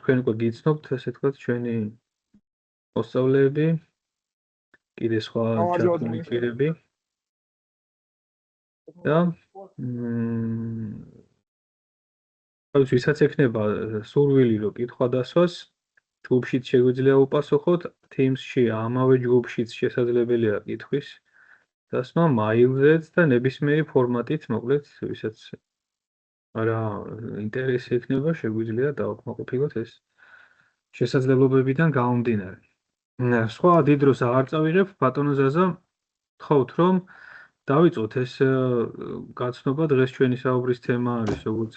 თქვენ უკვე გიცნობთ, ასე თქვათ, ჩვენი მოსწავლეები, კიდე სხვა ჩართული პირები. და ვისაც ექნება სურვილი, რომ კითხვა დასვას, ჯგუფშიც შეგვიძლია უპასუხოთ, Teams-ში ამავე ჯგუფშიც შესაძლებელია კითხვის დასმა, მაილზეც და ნებისმიერი ფორმატით, მოკლედ, ვისაც არა ინტერესი ექნება, შეგვიძლია დავაკმაყოფილოთ ეს შესაძლებლობებიდან გამომდინარე. სხვა დიდ დროს აღარ წავიღებ, ბატონო ზაზა, გთხოვთ, რომ დავიწყოთ ეს გაცნობა. დღეს ჩვენი საუბრის თემა არის, როგორც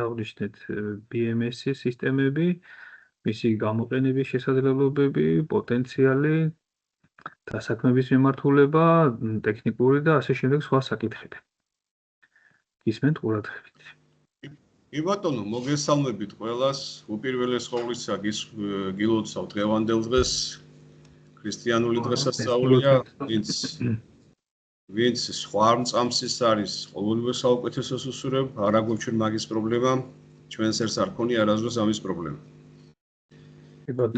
აღნიშნეთ, BMS-ის სისტემები, მისი გამოყენების შესაძლებლობები, პოტენციალი, დასაქმების მიმართულება, ტექნიკური და ასე შემდეგ სხვა საკითხები. გისმენთ ყურადღებით. კი ბატონო, მოგესალმებით ყველას. უპირველეს ყოვლისა გილოცავ დღევანდელ დღეს, ქრისტიანული დღესასწაულია, ვინც სხვა მწამსის არის, ყოველივე საუკეთესო უსურვებ, არ აგვაქვს ჩვენ მაგის პრობლემა, ჩვენს ერთს არ ქონია არასდროს ამის პრობლემა.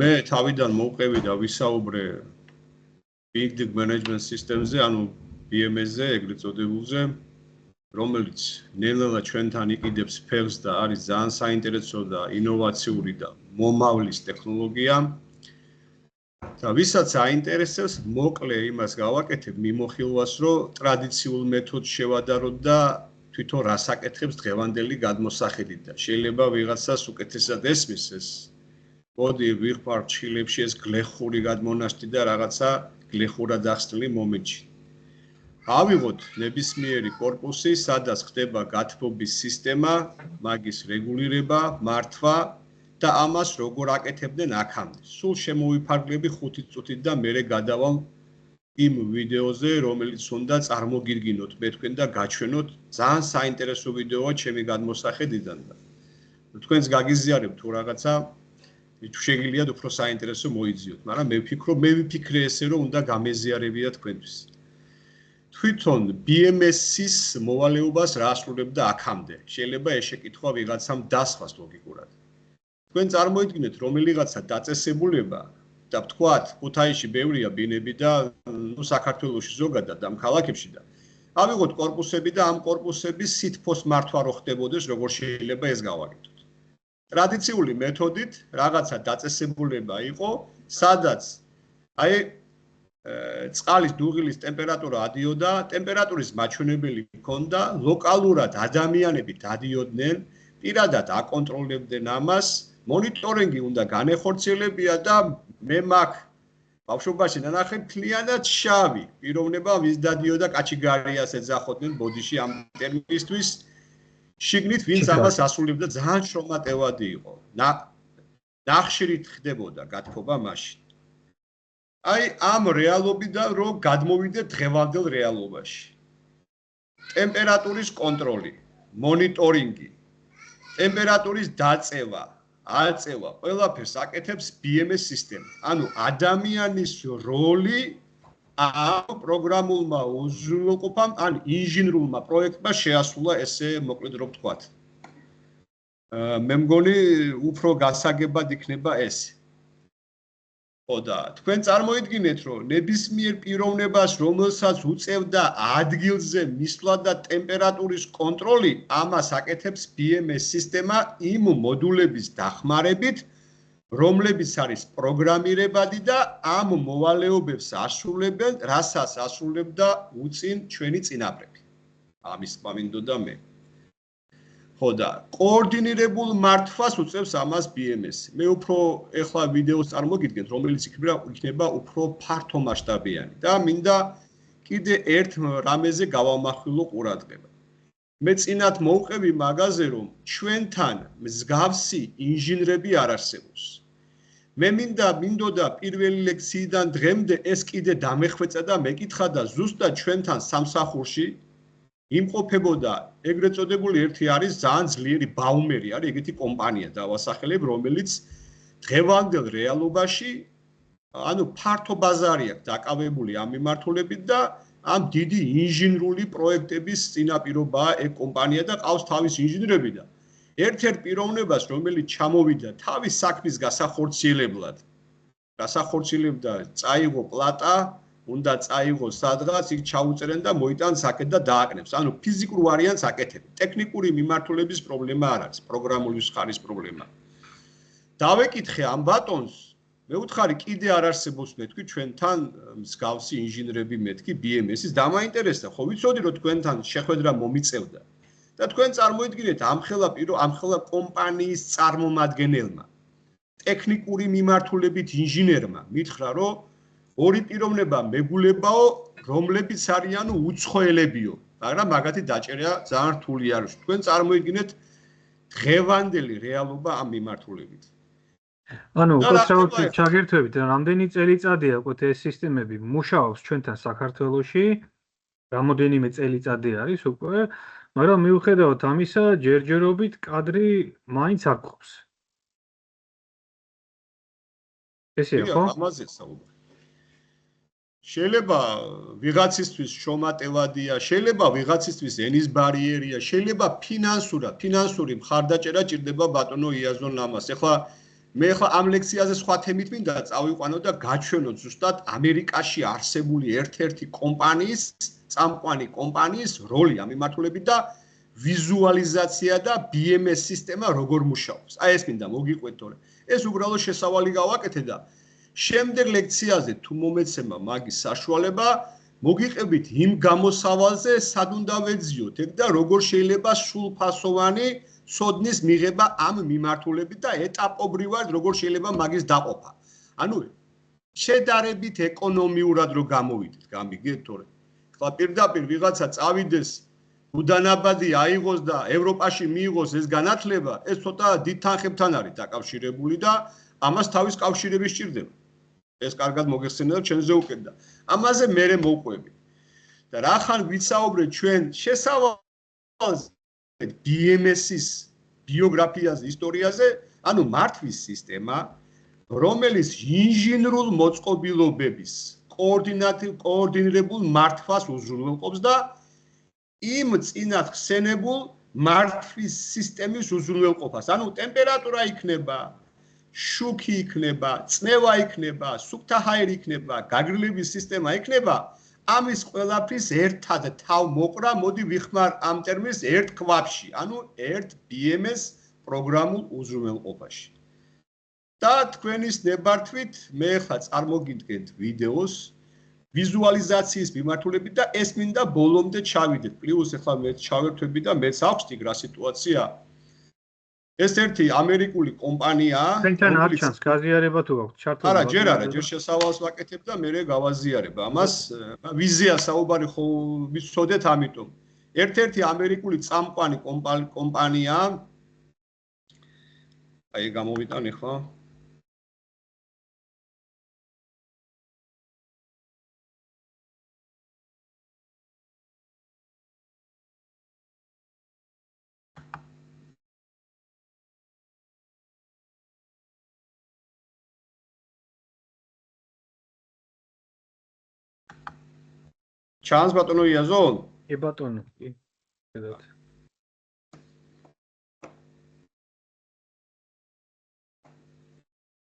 მე თავიდან მოვყევი და ვისაუბრე Big Data Management System-ზე, ანუ BMS-ზე, ეგრეთ წოდებულზე, რომელიც ნელ-ნელა ჩვენთან იყიდებს ფეხს და არის ძალიან საინტერესო და ინოვაციური და მომავლის ტექნოლოგია. და ვისაც აინტერესებს, მოკლე იმას გავაკეთებ მიმოხილვას, რომ ტრადიციულ მეთოდს შევადაროთ და თვითონ რას აკეთებს დღევანდელი გადმოსახედით და შეიძლება ვიღაცას უკეთესად ესმის ეს. მოდი ვიხმართ ჩხილებში ეს გლეხური გადმონაშთი და რაღაცა გლეხურად ახსნილი მომენტში. ავიღოთ ნებისმიერი კორპუსი, სადაც ხდება გათბობის სისტემა, მაგის რეგულირება, მართვა და ამას როგორ აკეთებდნენ აქამდე. სულ შემოვიფარგლები 5 წუთით და მერე გადავალ იმ ვიდეოზე, რომელიც უნდა წარმოგირგინოთ მე თქვენ და გაჩვენოთ. ძალიან საინტერესო ვიდეოა ჩემი გადმოსახედიდან და თქვენს გაგიზიარებთ თუ რაღაცა თუ შეგიძლიათ უფრო საინტერესო მოიძიოთ, მაგრამ მე ვფიქრობ, მე ვიფიქრე ესე, რომ უნდა გამეზიარებია თქვენთვის. თვითონ BMS-ის მოვალეობას რა ასრულებდა აქამდე. შეიძლება ეს შეკითხვა ვიღაცამ დასხას ლოგიკურად. თქვენ წარმოიდგინეთ, რომელიღაცა დაწესებულება და ვთქვათ, ქუთაისში ბევრია ბინები და საქართველოში ზოგადად ამ ქალაქებში და ავიღოთ კორპუსები და ამ კორპუსების სითფოს მართვა რო ხდებოდეს, როგორ შეიძლება ეს გავაკეთოთ. ტრადიციული მეთოდით რაღაცა დაწესებულება იყო, სადაც აი წყალის დუღილის ტემპერატურა ადიოდა, ტემპერატურის მაჩვენებელი ჰქონდა, ლოკალურად ადამიანები დადიოდნენ, პირადად აკონტროლებდნენ ამას, მონიტორინგი უნდა განეხორციელებია და მე მაგ ბავშვობაში ნანახი მთლიანად შავი პიროვნება ვის დადიოდა კაჩიგარიას ეძახოდნენ ბოდიში ამ ტერმინისთვის. შიგნით ვინც ამას ასრულებდა ძალიან შრომატევადი იყო. ნახშირით ხდებოდა გათბობა მაშინ. აი ამ რეალობიდან რომ გადმოვიდეთ დღევანდელ რეალობაში. ტემპერატურის კონტროლი, მონიტორინგი, ტემპერატურის დაწევა, აწევა, ყველაფერს აკეთებს BMS სისტემა. ანუ ადამიანის როლი ამ პროგრამულმა უზრუნველყოფამ ან ინჟინრულმა პროექტმა შეასრულა ესე მოკლედ რომ ვთქვათ. მე მგონი უფრო გასაგებად იქნება ეს. ხო და თქვენ წარმოიდგინეთ რომ ნებისმიერ პიროვნებას რომელსაც უწევდა ადგილზე მისვლა და ტემპერატურის კონტროლი ამას აკეთებს BMS სისტემა იმ მოდულების დახმარებით რომლებიც არის პროგრამირებადი და ამ მოვალეობებს ასრულებენ, რასაც ასრულებდა უწინ ჩვენი წინაპრები. ამის მინდოდა მე. ხო და კოორდინირებულ მართვას უწევს ამას BMS. მე უფრო ეხლა ვიდეოს წარმოგიდგენთ, რომელიც იქნება უფრო ფართო მასშტაბიანი და მინდა კიდე ერთ რამეზე გავამახვილო ყურადღება. მე წინათ მოვყევი მაგაზე, რომ ჩვენთან მსგავსი ინჟინრები არ არსებობს. მე მინდოდა პირველი ლექციიდან დღემდე ეს კიდე დამეხვეწა და მეკითხა და ზუსტად ჩვენთან სამსახურში იმყოფებოდა ეგრეთ წოდებული ერთი არის ძალიან ძლიერი ბაუმერი არის ეგეთი კომპანია დავასახელებ რომელიც დღევანდელ რეალობაში ანუ ფართო ბაზარი აქვს დაკავებული ამ მიმართულებით და ამ დიდი ინჟინრული პროექტების წინაპირობაა ეგ კომპანია და ყავს თავის ინჟინრები და ერთ-ერთ პიროვნებას, რომელიც ჩამოვიდა თავის საქმის გასახორციელებლად, გასახორციელებდა, წაიღო პლატა, უნდა წაიღო სადღაც, იქ ჩაუწერენ და მოიტანს აქეთ და დააკნებს. ანუ ფიზიკურ ვარიანტს აკეთებ. ტექნიკური მიმართულების პრობლემა არ არის, პროგრამული ხარის პრობლემა. დავეკითხე ამ ბატონს, მე ვუთხარი, კიდე არ არსებობს მეთქი ჩვენთან მსგავსი ინჟინრები მეთქი BMS-ის, დამაინტერესდა, ხო ვიცოდი რომ თქვენთან შეხვედრა მომიწევდა. და თქვენ წარმოიდგინეთ ამხელა კომპანიის წარმომადგენელმა, ტექნიკური მიმართულებით ინჟინერმა მითხრა, რომ ორი პიროვნება მეგულებაო, რომლებიც არიან უცხოელებიო, მაგრამ მაგათი დაჭერა ძალიან რთული არის. თქვენ წარმოიდგინეთ დღევანდელი რეალობა ამ მიმართულებით. ანუ უბრალოდ ჩაგერთვებით, რამდენი წელიწადია უკვე ეს სისტემები მუშაობს ჩვენთან საქართველოში, რამოდენიმე წელიწადი არის უკვე, მაგრამ მიუხედავად ამისა, ჯერჯერობით კადრი მაინც არ გყავს. ესეა, ხო? ამაზე საუბარი. შეიძლება ვიღაცისთვის შრომატევადია, შეიძლება ვიღაცისთვის ენის ბარიერია, შეიძლება ფინანსური მხარდაჭერა ჭირდება ბატონო იაზონ ამას. მე ამ ლექციაზე სხვა თემით მინდა წავიყვანო და გაჩვენო ზუსტად ამერიკაში არსებული ერთ-ერთი კომპანიის, წამყვანი კომპანიის როლი ამ მიმართულებით და ვიზუალიზაცია და BMS სისტემა როგორ მუშაობს. აი ეს მინდა მოგიყვეთ, თორე ეს უბრალოდ შესავალი გავაკეთე და შემდეგ ლექციაზე თუ მომეცემა მაგის საშუალება, მოგიყევით იმ გამოსავალზე, სად უნდა ვეძიოთ ეგ და როგორ შეიძლება სრულფასოვანი სოდნის მიღება ამ მიმართულებით და ეტაპობრივად როგორ შეიძლება მაგის დაყოფა. ანუ შედარებით ეკონომიურად რო გამოვიდეთ, გამიგეთ, თორე ხლა პირდაპირ ვიღაცა წავიდეს უდანაბადი აიღოს და ევროპაში მიიღოს ეს განათლება, ეს ცოტა დიდ თანხებთან არის დაკავშირებული და ამას თავის კავშირები სჭირდება. ეს კარგად მოგეხსენებათ ჩვენზე უკეთ და ამაზე მერე მოვყვები. და რახან ვიცაუბრეთ ჩვენ შესავალზე BMS-ის ბიოგრაფიაზე, ისტორიაზე, ანუ მართვის სისტემა, რომელიც ინჟინრულ მოწყობილობების კოორდინირებულ მართვას უზრუნველყოფს და იმ წინათ ხსენებულ მართვის სისტემის უზრუნველყოფას. ანუ ტემპერატურა იქნება, შუქი იქნება, წნევა იქნება, სუფთა ჰაერი იქნება, გაგრილების სისტემა იქნება, ამის ყველაფრის ერთად თავმოყრა, მოდი ვიხმარ ამ ტერმინს ერთ ქვაბში, ანუ ერთ BMS პროგრამულ უზრუნველყოფაში. და თქვენის ნებართვით მე ხა წარმოგიდგენთ ვიდეოს ვიზუალიზაციის მიმართულებით და ეს მინდა ბოლომდე ჩავიდეთ. პლუს ახლა მე ჩავერთვები და მეც აქვს ტიგრა სიტუაცია. ეს ერთი ამერიკული კომპანიაა. თქვენთან არ ჩანს გაზიარება თუ გაქვთ ჩართული? არა, ჯერ არა, ჯერ შესავალს ვაკეთებ და მე გავაზიარებ. ამას ვიზია საუბარი ხო ვიცოდეთ, ამიტომ. ერთ-ერთი ამერიკული წამყვანი კომპანიაა. აი გამოვიტანე ხო? ჩანს ბატონო იაზონ? კი ბატონო, კი. ხედავთ.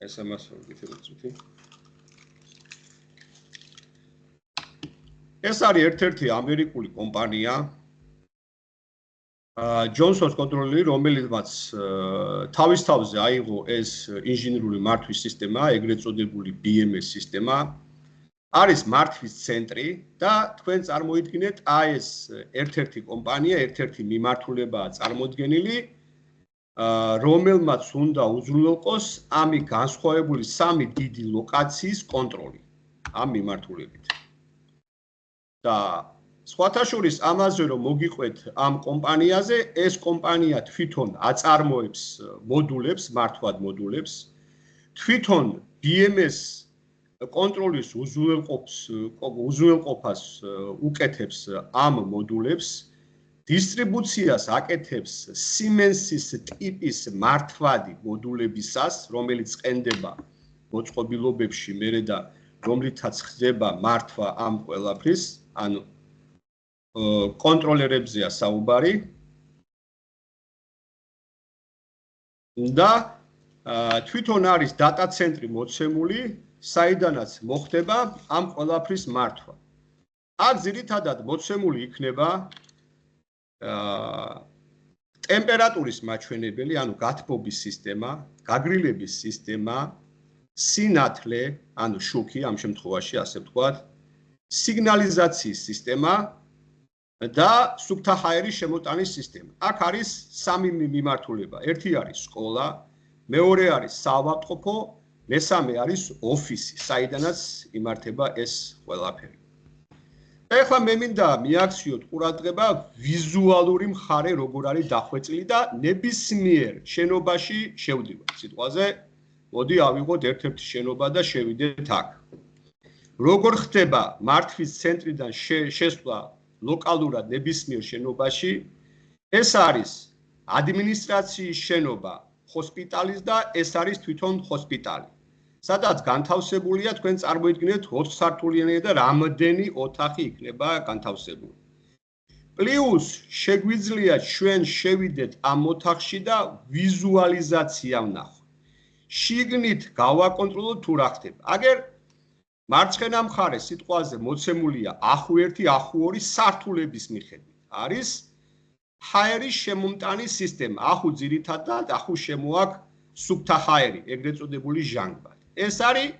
SMS ვიკითხეთ წუთი. ეს არის ერთ-ერთი ამერიკული კომპანია, Johnson Controller, რომელმაც თავის თავზე აიღო ეს ინჟინერული მართვის სისტემა, ეგრეთ წოდებული BMS სისტემა. არის მართვის ცენტრი და თქვენ წარმოიდგინეთ, აი ეს ერთ-ერთი კომპანია, ერთ-ერთი მიმართულებაა წარმოდგენილი, რომელმაც უნდა უზრუნველყოს ამი განსხვავებული სამი დიდი ლოკაციის კონტროლი ამ მიმართულებით. და სხვათა შორის ამაზე რომ მოგიყვეთ ამ კომპანიაზე, ეს კომპანია თვითონ აწარმოებს მოდულებს, მართვად მოდულებს, თვითონ BMS კონტროლის უზრუნველყოფას უკეთებს ამ მოდულებს, დისტრიბუციას აკეთებს Siemens-ის ტიპის მართვადი მოდულებისას, რომელიც ყენდება მოწყობილობებში მერე და რომლითაც ხდება მართვა ამ ყველაფრის, ანუ კონტროლერებზეა საუბარი. და თვითონ არის data ცენტრი მოცემული, საიდანაც მოხდება ამ ყველაფრის მართვა. აქ ძირითადად მოცემული იქნება ტემპერატურის მაჩვენებელი, ანუ გათბობის სისტემა, გაგრილების სისტემა, სინათლე, ანუ შუქი ამ შემთხვევაში ასე ვთქვათ, სიგნალიზაციის სისტემა და სუფთა ჰაერის შემოტანის სისტემა. აქ არის სამი მიმართულება. ერთი არის სკოლა, მეორე არის საავადმყოფო, მესამე არის ოფისი, საიდანაც იმართება ეს ყველაფერი. ეხლა მე მინდა მიაქციოთ ყურადღება ვიზუალური მხარე როგორ არის დახვეწილი და ნებისმიერ შენობაში შევდივართ. სიტყვაზე მოდი ავიღოთ ერთ-ერთი შენობა და შევიდეთ აქ. როგორ ხდება მართვის ცენტრიდან შესვლა ლოკალურად ნებისმიერ შენობაში? ეს არის ადმინისტრაციის შენობა ჰოსპიტალის და ეს არის თვითონ ჰოსპიტალი. სადაც განთავსებულია თქვენ წარმოიდგინეთ 20 სართულიანი და რამდენი ოთახი იქნება განთავსებული. პლუს შეგვიძლია ჩვენ შევიდეთ ამ ოთახში და ვიზუალიზაცია ვნახოთ. შიგნით გავაკონტროლოთ თუ რა ხდება. აგერ მარცხენა მხარეს სიტყვაზე მოცემულია ახუ 1, ახუ 2 სართულების მიხედვით. არის ჰაერის შემომტანის სისტემა. ახუ ძირითადად ახუ შემოაქვს სუფთა ჰაერი, ეგრეთ წოდებული ჟანგბადი. ეს არის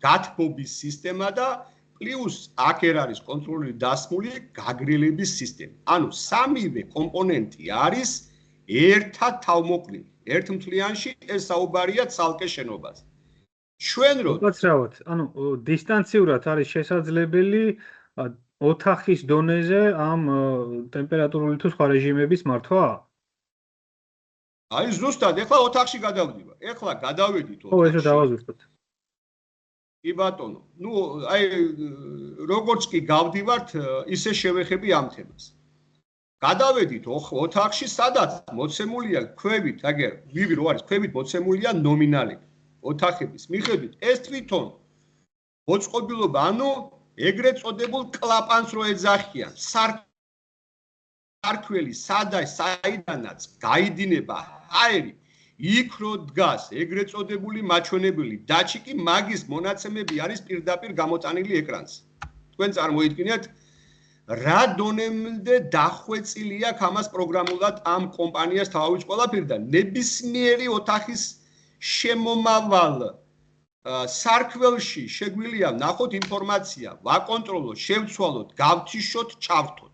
გათბობის სისტემა და პლუს აქ არის კონტროლი დასმული გაგრილების სისტემა. ანუ სამივე კომპონენტი არის ერთად თავმოყრილი. ერთ მთლიანში ეს საუბარია ცალკე შენობაზე. ჩვენ რო უკაცრავად, ანუ დისტანციურად არის შესაძლებელი ოთახის დონეზე ამ ტემპერატურული თუ სხვა რეჟიმების მართვა? აი ზუსტად, ეხლა ოთახში გადავდივარ. ეხლა გადავედით ოთახში. ხო, ესე დავაზუსტოთ. კი ბატონო, ნუ აი როგორც კი გავდივართ, ისე შევეხები ამ თემას. გადავედით ოთახში, სადაც მოცემულია ქვევით, აგერ ვივი რო არის, ქვევით მოცემულია ნომინალები. ოთახების მიხედვით ეს თვითონ მოწყობილობა, ანუ ეგრეთ წოდებულ კლაპანს რო ეძახიან, სარქველი საიდანაც გაიდინება ჰაერი, იქ რო დგას ეგრეთ წოდებული მაჩვენებელი დაჩიკი, მაგის მონაცემები არის პირდაპირ გამოტანილი ეკრანზე. თქვენ წარმოიდგინეთ, რა დონემდე დახვეწილი აქვს ამას პროგრამულად ამ კომპანიას თავის ყველაფერი და ნებისმიერი ოთახის შემომავალ სარქველში შეგვიძლია ვნახოთ ინფორმაცია, ვაკონტროლოთ, შევცვალოთ, გავთიშოთ, ჩავთოთ.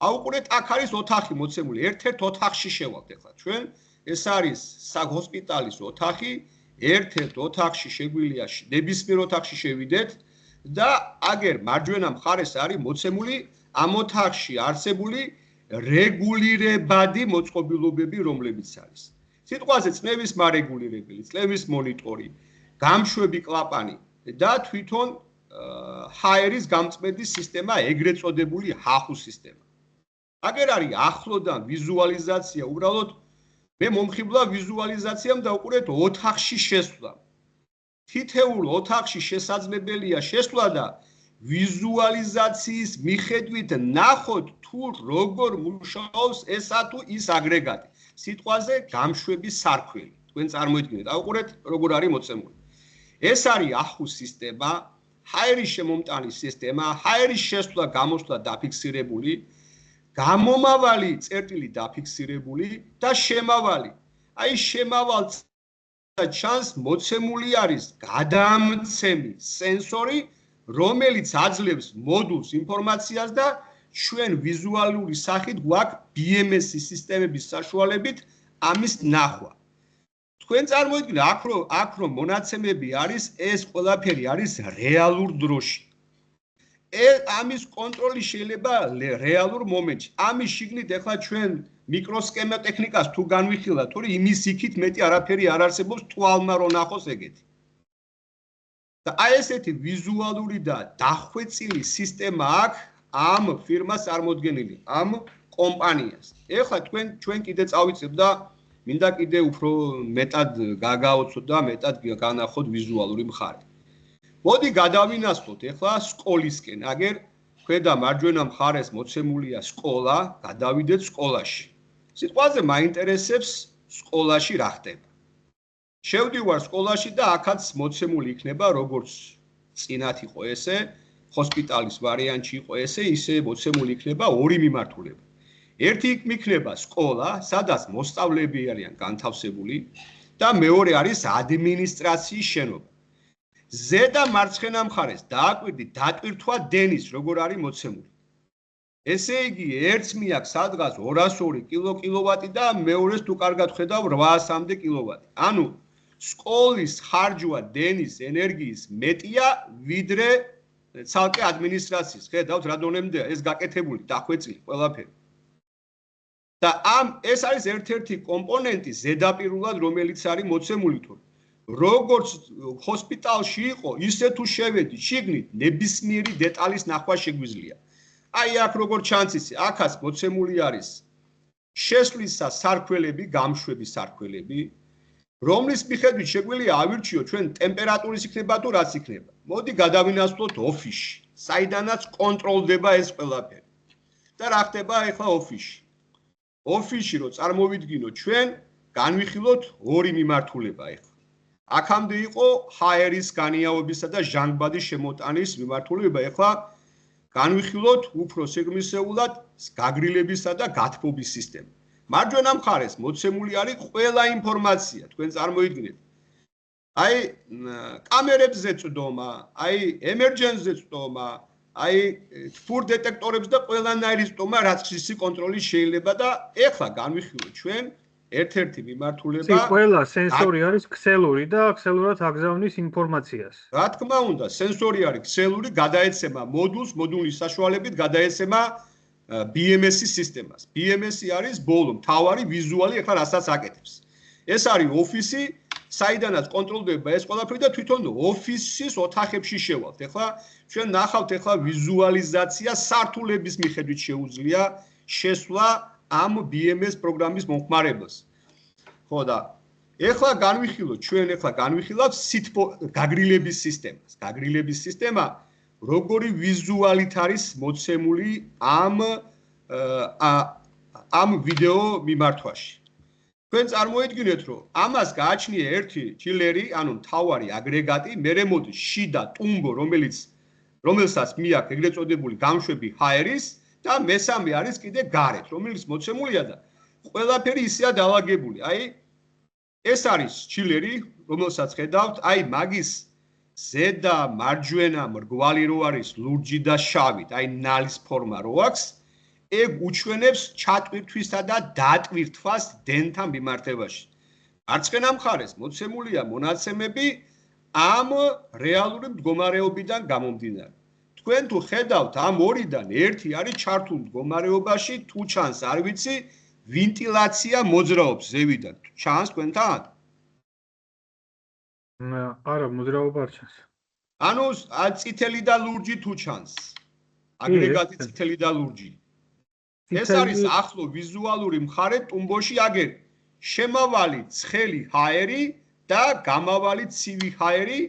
აუყურეთ, აქ არის ოთახი მოცემული, ერთ-ერთ ოთახში შევალთ ახლა ჩვენ. ეს არის ჰოსპიტალის ოთახი, ერთ-ერთ ოთახში შეგვიძლია ნებისმიერ ოთახში შევიდეთ და აგერ მარჯვენა მხარეს არის მოცემული ამ ოთახში არსებული რეგულირებადი მოწყობილობები, რომლებიც არის. სიტყვაზე წნევის მარეგულირებელი, წნევის მონიტორი, გამშვები კლაპანი და თვითონ ჰაერის გამწმენდის სისტემა, ეგრეთ წოდებული ჰახუ სისტემა. აგერ არის ახლოდან ვიზუალიზაცია, უბრალოდ მე მომხიბლა ვიზუალიზაციამ და უყურეთ ოთახში შესვლა. თითეულ ოთახში შესაძლებელია შესვლა და ვიზუალიზაციის მიხედვით ნახოთ თუ როგორ მუშაობს ესა თუ ის აგრეგატი. სიტყვაზე გამშვების სარქველი. თქვენ წარმოიდგინეთ, აუყურეთ როგორ არის მოცემული. ეს არის ახუ სისტემა, ჰაერის შემომტანის სისტემა, ჰაერის შესვლა, გამოსვლა დაფიქსირებული, გამომავალი წერტილი დაფიქსირებული და შემავალი. აი შემავალ ჩანს მოცემული არის გადამცემი სენსორი, რომელიც აძლევს მოდულს ინფორმაციას და ჩვენ ვიზუალური სახით გვაქვს BMS სისტემების საშუალებით ამის ნახვა. თქვენ წარმოიდგინეთ, აქ რომ მონაცემები არის, ეს ყველაფერი არის რეალურ დროში. ამის კონტროლი შეიძლება რეალურ მომენტში. ამის შიგნით ეხლა ჩვენ მიკროსქემატექნიკას თუ განვიხილავთ, თორე იმის იქით მეტი არაფერი არ არსებობს, თვალმა რო ნახოს ეგეთი. და აი ესეთი ვიზუალური და დახვეწილი სისტემა აქვს ამ ფირმას წარმოდგენილი, ამ კომპანიას. ეხლა ჩვენ კიდე წავიწებ და მინდა კიდე უფრო მეტად გაგაოცოთ და მეტად განახოთ ვიზუალური მხარე. მოდი გადავინაცვლოთ ეხლა სკოლისკენ. აგერ ქვედა მარჯვენა მხარეს მოცემულია სკოლა, გადავიდეთ სკოლაში. სიტყვაზე მაინტერესებს სკოლაში რა ხდება. შევდივარ სკოლაში და აქაც მოცემული იქნება როგორც წინათ იყო ესე, ჰოსპიტალის ვარიანტი იყო ესე, ისე მოცემული იქნება ორი მიმართულება. ერთი იქ მიქნება სკოლა, სადაც მოსწავლეები არიან განთავსებული და მეორე არის ადმინისტრაციის შენობა. ზედა მარცხენა მხარეს დააკვირდით დატვირთვა დენის, როგორ არის მოცემული. ესე იგი, ერთს მიაქვს სადღაც 202 კილოვატი და მეორეს თუ კარგად ხედავ 800-მდე კილოვატი. ანუ სკოლის ხარჯვა დენის ენერგიის მეტია ვიდრე ცალკე ადმინისტრაციის. ხედავთ რა დონემდეა ეს გაკეთებული, დახვეწილი ყველაფერი. და ეს არის ერთ-ერთი კომპონენტი ზედაპირულად, რომელიც არის მოცემული თუ როგორც ჰოსპიტალში იყო, ისე თუ შევედი შიგნით, ნებისმიერი დეტალის ნახვა შეგვიძლია. აი აქ როგორც ჩანს ისე, აქაც მოცემული არის შესვლისა სარქველები, გამშვების სარქველები, რომლის მიხედვით შეგვიძლია ავირჩიოთ ჩვენ ტემპერატურის იქნება თუ რაც იქნება. მოდი გადავინაცვლოთ ოფისში, საიდანაც კონტროლდება ეს ყველაფერი. და რა ხდება ახლა ოფისში? ოფისში რო წარმოვიდგინოთ ჩვენ, განვიხილოთ ორი მიმართულება ახლა. აქამდე იყო ჰაერის განიაობისა და ჟანგბადის შემოტანის მიმართულება, ახლა განვიხილოთ უფრო სიგმისეულად გაგრილებისა და გათბობის სისტემა. მარჯვენა მხარეს მოცემული არის ყველა ინფორმაცია, თქვენ წარმოიდგინეთ. აი კამერებზე წვდომა, აი ემერჯენსზე წვდომა, აი თბურ დეტექტორებს და ყველანაირი წვდომა, რაც ისე კონტროლი შეიძლება და ეხლა განვიხილოთ ჩვენ ერთ-ერთი მიმართულება. ყველა სენსორი არის ქსელური და ქსელურად აგზავნის ინფორმაციას. რა თქმა უნდა, სენსორი არის ქსელური, გადაეცემა მოდულს, მოდულის საშუალებით გადაეცემა BMS-ის სისტემას. BMS-ი არის ბოლო, მთავარი ვიზუალი, ახლა რასაც აკეთებს. ეს არის ოფისი, საიდანაც კონტროლდება ეს ყველაფერი და თვითონ ოფისის ოთახებში შევალთ. ახლა ჩვენ ნახავთ ახლა ვიზუალიზაცია სართულების მიხედვით შეუძლია შესვლა ამ BMS პროგრამის მომხმარებელს. ხო და ახლა განვიხილოთ ჩვენ განვიხილავთ გაგრილების სისტემას. გაგრილების სისტემა როგორი ვიზუალით არის მოცემული ამ ვიდეო მიმართვაში. თქვენ წარმოიდგინეთ, რომ ამას გააჩნია ერთი ჩილერი, ანუ მთავარი აგრეგატი, მერე მოდის შიდა ტუმბო, რომელსაც მიაქვს ეგრეთ წოდებული გამშვები ჰაერის და მესამე არის კიდე გარეთ, რომელიც მოცემულია და ყველაფერი ისეა დაალაგებული. აი ეს არის ჩილერი, რომელსაც ხედავთ, აი მაგის ზედა მარჯვენა მრგვალი რო არის ლურჯი და შავით, აი ნალის ფორმა რო აქვს, ეგ უჩვენებს ჩატვირთვისა და დატვირთვას დენთან მიმართებაში. მარცხენა მხარეს მოცემულია მონაცემები ამ რეალური მდგომარეობიდან გამომდინარე. თქვენ თუ ხედავთ ამ ორიდან ერთი არის ჩართულ მდგომარეობაში, თუ ჩანს არ ვიცი, ვენტილაცია მოძრაობს ზევიდან. ჩანს თქვენთან? არა, მოძრაობა არ ჩანს. ანუ წითელი და ლურჯი თუ ჩანს. აგრეგატი წითელი და ლურჯი. ეს არის ახლო ვიზუალური მხარე ტუმბოში აგერ შემავალი ცხელი ჰაერი და გამავალი ცივი ჰაერი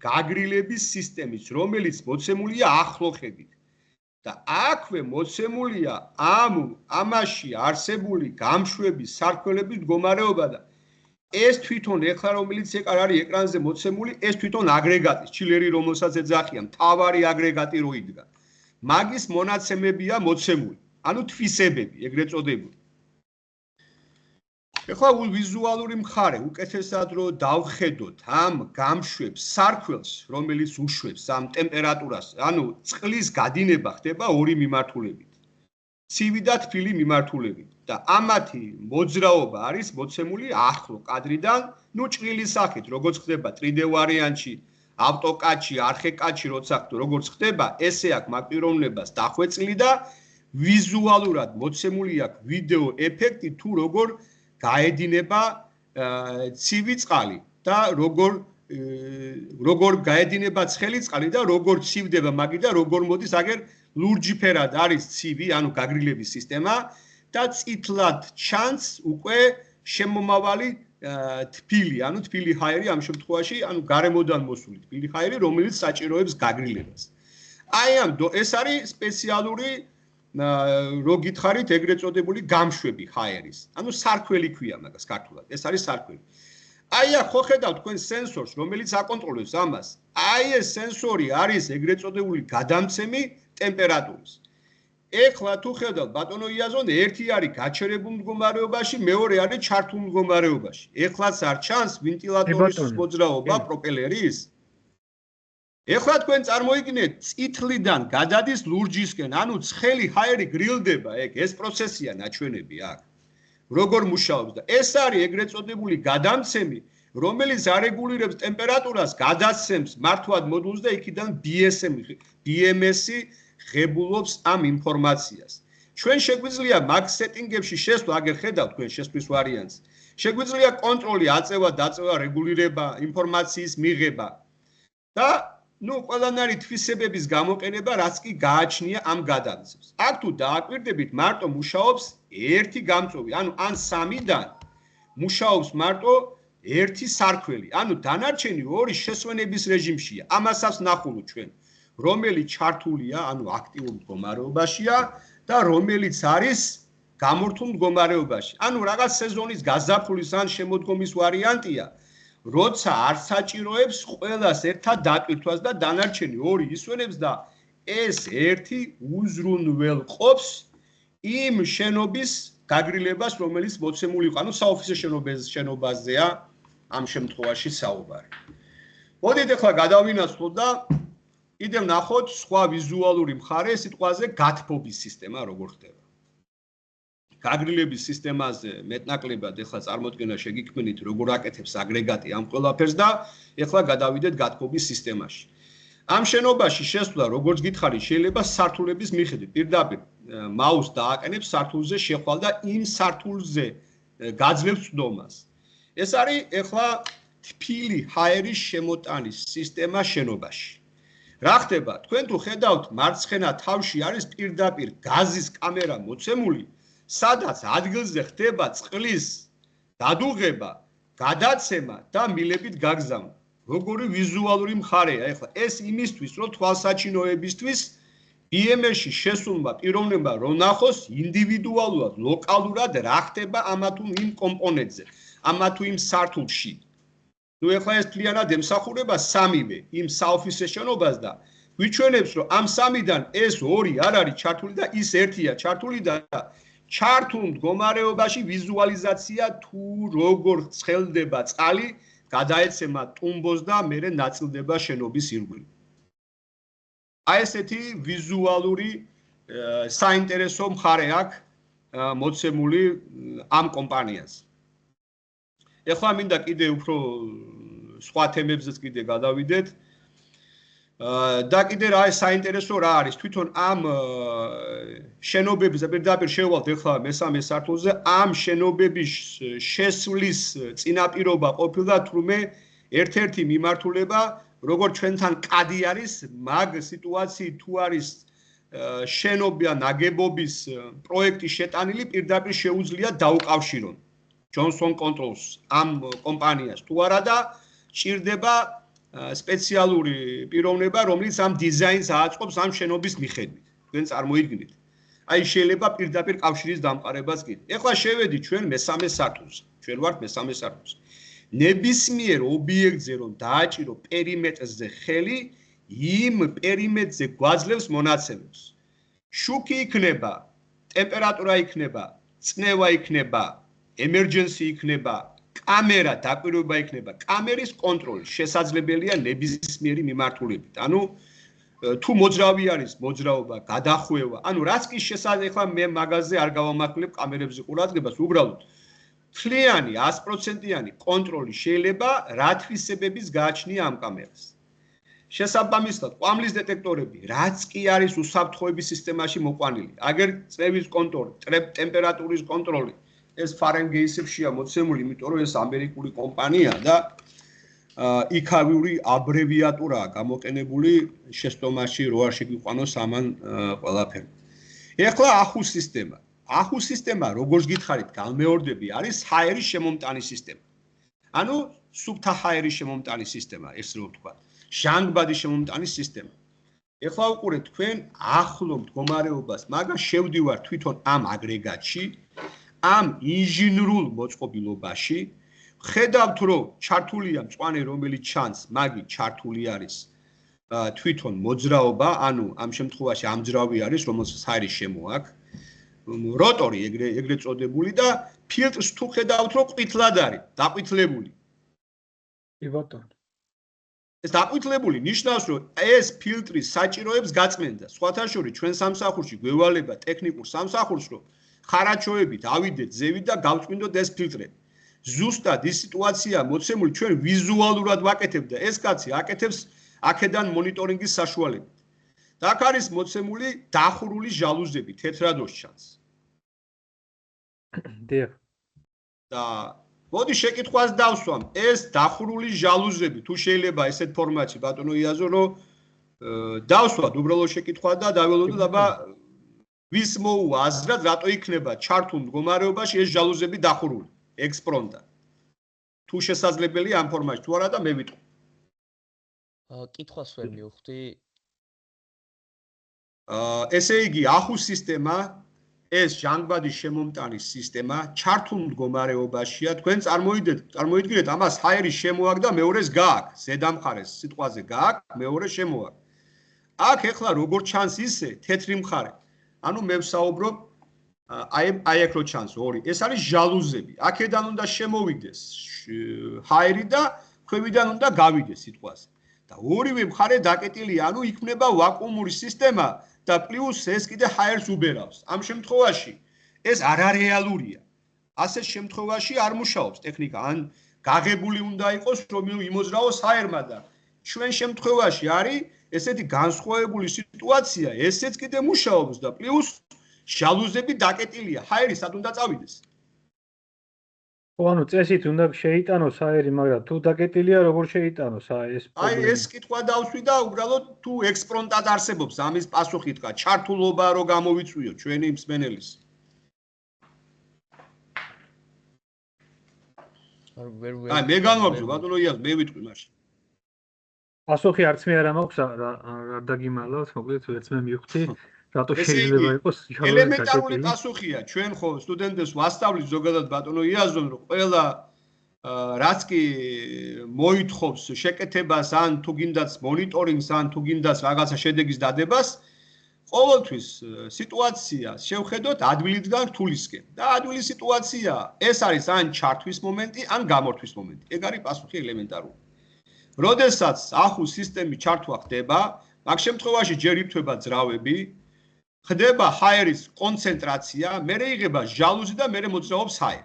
გაგრილების სისტემის, რომელიც მოცემულია ახლო ხედით. და აქვე მოცემულია ამაში არსებული გამშვების სარქველების მდგომარეობა და ეს თვითონ ეხლა რომელიც არის ეკრანზე მოცემული, ეს თვითონ აგრეგატის ჩილერი, რომელსაც ეძახიან მთავარი აგრეგატი რო იდგა. მაგის მონაცემებია მოცემული. ანუ თვისებები, ეგრეთ წოდებული. ეხლა ვიზუალური მხარე, უკეთესად რო დავხედოთ ამ გამშვებს, სარქველს, რომელიც უშვებს ამ ტემპერატურას, ანუ წყლის გადინება ხდება ორი მიმართულებით. ცივი და თბილი მიმართულებით და ამათი მოძრაობა არის მოცემული ახლო კადრიდან, ნუ ჭრილის სახით, როგორც ხდება 3D ვარიანტში, ავტოკადში, არხეკადში, როცა როგორც ხდება, ესე აქვს მაკპიროვნებას დახვეწილი და ვიზუალურად მოცემული აქვს ვიდეო ეფექტი თუ როგორ გაედინება ცივი წყალი და როგორ გაედინება ცხელი წყალი და როგორ ცივდება მაგი და როგორ მოდის აგერ ლურჯიფერად არის ცივი, ანუ გაგრილების სისტემა და წითლად ჩანს უკვე შემომავალი თბილი, ანუ თბილი ჰაერი ამ შემთხვევაში, ანუ გარემოდან მოსული თბილი ჰაერი, რომელიც საჭიროებს გაგრილებას. აი ეს არის სპეციალური რო გითხარით ეგრეთ წოდებული გამშვები ჰაერის. ანუ სარქველი ქვია მაგას ქართულად. ეს არის სარქველი. აი აქ ხო ხედავთ თქვენ სენსორს, რომელიც აკონტროლებს ამას. აი ეს სენსორი არის ეგრეთ წოდებული გადამცემი ტემპერატურის. ეხლა თუ ხედავთ ბატონო იაზონ, ერთი არის გაჩერებულ მდგომარეობაში, მეორე არის ჩართულ მდგომარეობაში. ეხლაც არ ჩანს ვენტილატორის მოძრაობა პროპელერის. ეხლა თქვენ წარმოიდგინეთ, წითლიდან გადადის ლურჯისკენ, ანუ ცხელი ჰაერი გრილდება ეგ, ეს პროცესია ნაჩვენები აქ. როგორ მუშაობს და ეს არის ეგრეთ წოდებული გადამცემი, რომელიც არეგულირებს ტემპერატურას, გადაცემს მართვად მოდულს და იქიდან BMS-ი ღებულობს ამ ინფორმაციას. ჩვენ შეგვიძლია მაგ სეტინგებში შესვლა, აგერ ხედავთ თქვენ შესვლის ვარიანტს. შეგვიძლია კონტროლი, აწევა, დაწევა, რეგულირება, ინფორმაციის მიღება და ყველანაირი თვისებების გამოყენება, რაც კი გააჩნია ამ გადამცემს. აქ თუ დააკვირდებით, მარტო მუშაობს ერთი გამწვევი, ანუ ან 3-დან მუშაობს მარტო ერთი სარქველი, ანუ დანარჩენი ორი შესვენების რეჟიმშია. ამასაც ნახულობთ ჩვენ, რომელიც ჩართულია, ანუ აქტიურ მდგომარეობაშია და რომელიც არის გამორთულ მდგომარეობაში. ანუ რაღაც სეზონის გაზაფხულის ან შემოდგომის ვარიანტია, როცა არ საჭიროებს ყველას ერთად დატვირთვას და დანარჩენი ორი ისვენებს და ეს ერთი უზრუნველყოფს იმ შენობის გაგრილებას, რომელიც მოცემული იყო, ანუ საოფისე შენობაზეა ამ შემთხვევაში საუბარი. მოდით ახლა გადავინაცვლოთ და კიდევ ნახოთ სხვა ვიზუალური მხარე სიტყვაზე გათბობის სისტემა როგორ ხდება. გაგრილების სისტემაზე მეტნაკლებად ახლა წარმოდგენა შეგიქმნით, როგორ აკეთებს აგრეგატი ამ ყველაფერს და ახლა გადავიდეთ გათბობის სისტემაში. ამ შენობაში შესვლა, როგორც გითხარით, შეიძლება სართულების მიხედვით. პირდაპირ მაუს დააყენებს სართულზე შეხვალ და იმ სართულზე გაძლევს წვდომას. ეს არის ახლა თბილი ჰაერის შემოტანის სისტემა შენობაში. რა ხდება? თქვენ თუ ხედავთ მარცხენა თავში არის პირდაპირ გაზის კამერა მოცემული, სადაც ადგილზე ხდება წყლის დადუღება, გადაცემა და მილებით გაგზავნა. როგორი ვიზუალური მხარეა ახლა ეს იმისთვის, რომ თვალსაჩინოებისთვის BMS-ში შესულმა პიროვნებმა რომ ნახოს ინდივიდუალურად, ლოკალურად რა ხდება ამა თუ იმ კომპონენტზე, ამა თუ იმ სართულში. ნუ ახლა ეს მთლიანად ემსახურება სამივე იმ საოფისე შენობას და გვიჩვენებს, რომ ამ სამიდან ეს ორი არ არის ჩართული და ის ერთია ჩართული და ჩართულ მდგომარეობაში ვიზუალიზაცია თუ როგორ ცხელდება წყალი, გადაეცემა ტუმბოს და მერე ნაწილდება შენობის ირგვლივ. აი ესეთი ვიზუალური საინტერესო მხარე აქვს მოცემული ამ კომპანიაზე. ეხლა მინდა კიდე უფრო სხვა თემებზეც კიდე გადავიდეთ. და კიდე რა საინტერესო რა არის თვითონ ამ შენობების პირდაპირ შევვალთ ეხლა მესამე სართულზე ამ შენობების შესვლის წინაპირობა ყოფილა თურმე ერთ-ერთი მიმართულება როგორ ჩვენთან კადი არის მაგ სიტუაციით თუ არის შენობა ნაგებობის პროექტი შეტანილი პირდაპირ შეუძლია დაუკავშირონ Johnson Controls ამ კომპანიას თუ არა და ჭირდება სპეციალური პიროვნება, რომელიც ამ დიზაინს აწყობს ამ შენობის მიხედვით. თქვენ წარმოიდგინეთ. აი შეიძლება პირდაპირ კავშირის დამყარებას კიდე. ეხლა შევედით ჩვენ მესამე სართულზე. ჩვენ ვართ მესამე სართულზე. ნებისმიერ ობიექტზე რომ დააჭირო პერიმეტრზე ხელი, იმ პერიმეტრზე გვაძლევს მონაცემებს. შუქი იქნება, ტემპერატურა იქნება, წნევა იქნება, emergency იქნება, კამერა დაკვირვება იქნება, კამერის კონტროლი შესაძლებელია ნებისმიერი მიმართულებით. ანუ თუ მოძრავი არის მოძრაობა, გადახვევა, ანუ რაც კი შესაძლოა მე მაგაზე არ გავამართლებ კამერებზე ყურადღებას, უბრალოდ მთლიანი 100%-იანი კონტროლი შეიძლება რა თვისებების გააჩნია ამ კამერას. შესაბამისად, ყვამლის დეტექტორები, რაც კი არის უსაფრთხოების სისტემაში მოყვანილი, აგერ წნევის კონტროლი, ტემპერატურის კონტროლი ეს ფარენგეიტშია მოცემული, იმიტომ რომ ეს ამერიკული კომპანია და იქავიური აბრევიატურაა გამოყენებული შეცდომაში რო არ შეგვიყვანოს ამან ყველაფერი. ეხლა ახუს სისტემა. ახუს სისტემა, როგორც გითხარით, განმეორდები არის ჰაერის შემომტანის სისტემა. ანუ სუფთა ჰაერის შემომტანის სისტემა, ეს რო ვთქვა. ჟანგბადის შემომტანის სისტემა. ეხლა უყურეთ თქვენ ახლო მდგომარეობას, მაგრამ შევდივარ თვითონ ამ აგრეგატში ამ ინჟინრულ მოწყობილობაში ხედავთ რომ ჩართულია მწვანე რომელიც ჩანს მაგი ჩართული არის თვითონ მოძრაობა ანუ ამ შემთხვევაში ამძრავი არის რომელსაც ჰაერის შემო აქვს როტორი ეგრეთ წოდებული და ფილტრს თუ ხედავთ რომ ყვითლად არის დაყვითლებული კი ბატონო ეს დაყვითლებული ნიშნავს რომ ეს ფილტრი საჭიროებს გაწმენდა სხვათა შორის ჩვენ სამსახურში გვევალება ტექნიკურ სამსახურს რომ ხარაჩოებით ავიდეთ ზევით და გავწმინდოთ ეს ფილტრები ზუსტად ის სიტუაცია მოცემული ჩვენ ვიზუალურად ვაკეთებთ და ეს კაცი აკეთებს აქედან მონიტორინგის საშუალებით და აქ არის მოცემული დახურული ჟალუზები თეთრადოს ჩანს დიახ და მოდი შეკითხვას დავსვამ ეს დახურული ჟალუზები თუ შეიძლება ესეთ ფორმატში ბატონო იაზო რომ დავსვათ უბრალოდ შეკითხვა და დაველოდოთ აბა ვის მოუვა აზრად რატო იქნება ჩართულ მდგომარეობაში ეს ჟალუზები დახურული ექსპრონტა თუ შესაძლებელია ამ ფორმატში თუ არა და მე ვიტყვი კითხვას ვერ მივხვდი ესე იგი ახუ სისტემა ეს ჟანგბადის შემომტანის სისტემა ჩართულ მდგომარეობაშია თქვენ წარმოიდგინეთ ამას ჰაერის შემო აქვს და მეორეს გააქვს ზედა მხარეს სიტყვაზე გააქვს მეორე შემო აქვს აქ ეხლა როგორ ჩანს ისე თეთრი მხარე ანუ მე ვსაუბრობ აი აქ რო ჩანს ორი ეს არის ჟალუზები აქედან უნდა შემოვიდეს ჰაერი და ქვევიდან უნდა გავიდეს სიტყვაზე და ორივე მხარე დაკეტილია ანუ იქმნება ვაკუუმური სისტემა და პლუს ეს კიდე ჰაერს უბერავს ამ შემთხვევაში ეს არარეალურია ასეთ შემთხვევაში არ მუშაობს ტექნიკა ან გაღებული უნდა იყოს რომ იმოძრაოს ჰაერმა და ჩვენ შემთხვევაში არის ესეთი განსხვავებული სიტუაცია ესეც კიდე მუშაობს და პლუს ჟალუზები დაკეტილია ჰაერი სად უნდა წავიდეს ხო ანუ წესით უნდა შეიტანოს ჰაერი მაგრამ თუ დაკეტილია როგორ შეიტანოს ეს აი ეს კითხვა დავსვი და უბრალოდ თუ ექსპრონტად არსებობს ამის პასუხი თქვა ჩართულობა რო გამოვიწვიოთ ჩვენი მსმენელის აი მე განვაგრძო ბატონო იაზ მე ვიტყვი მაშინ პასუხი არც მე არ მაქვს რა დაგიმალავთ მოკლედ ვერც მე მივხვდი რატო შეიძლება იყოს ელემენტარული პასუხია ჩვენ ხო სტუდენტებს ვასწავლით ზოგადად ბატონო იაზონ რომ ყველა რაც კი მოითხოვს შეკეთებას ან თუ გინდაც მონიტორინგს ან თუ გინდაც რაღაცა შედეგის დადებას ყოველთვის სიტუაცია შევხედოთ ადვილიდან რთულისკენ და ადვილი სიტუაცია ეს არის ან ჩართვის მომენტი ან გამორთვის მომენტი ეგ არის პასუხი ელემენტარული როდესაც ახუ სისტემის ჩართვა ხდება მაგ შემთხვევაში ჯერ იფთვება ძრავები ხდება ჰაერის კონცენტრაცია, მერე იღება ჟალუზი და მერე მოძრაობს ჰაერი.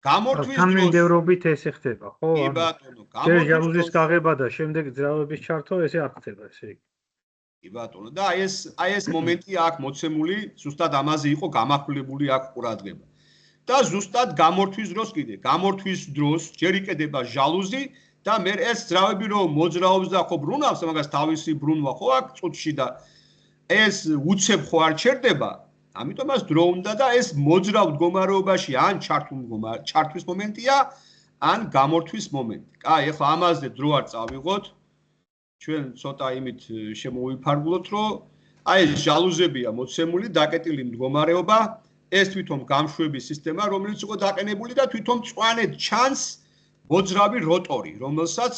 გამორთვის დროს თანმიმდევრობით ესე ხდება, ხო? კი ბატონო, გამორთვის ჟალუზის გაღება და შემდეგ ძრავების ჩართვა ესე არ ხდება ესე იგი. კი ბატონო, და აი ეს მომენტი აქ მოცემული, ზუსტად ამაზე იყო გამახვილებული აქ ყურადღება. და ზუსტად გამორთვის დროს კიდე, გამორთვის დროს ჯერ იყედება ჟალუზი და მერე ეს ძრავები რომ მოძრაობს და ხო ბრუნავს, მაგას თავისი ბრუნვა ხო აქ წუთში და ეს უცებ ხო არ ჩერდება, ამიტომ მას დრო უნდა და ეს მოძრავ მდგომარეობაში ან ჩართვის მომენტია, ან გამორთვის მომენტი. კაი, ეხლა ამაზე დრო არ წავიღოთ. ჩვენ ცოტა იმით შემოვიფარგლოთ, რომ აი ეს ჟალუზებია მოცემული, დაკეტილი მდგომარეობა, ეს თვითონ გამშვების სისტემა, რომელიც იყო დაყენებული და თვითონ მწვანედ ჩანს მოძრავი როტორი, რომელსაც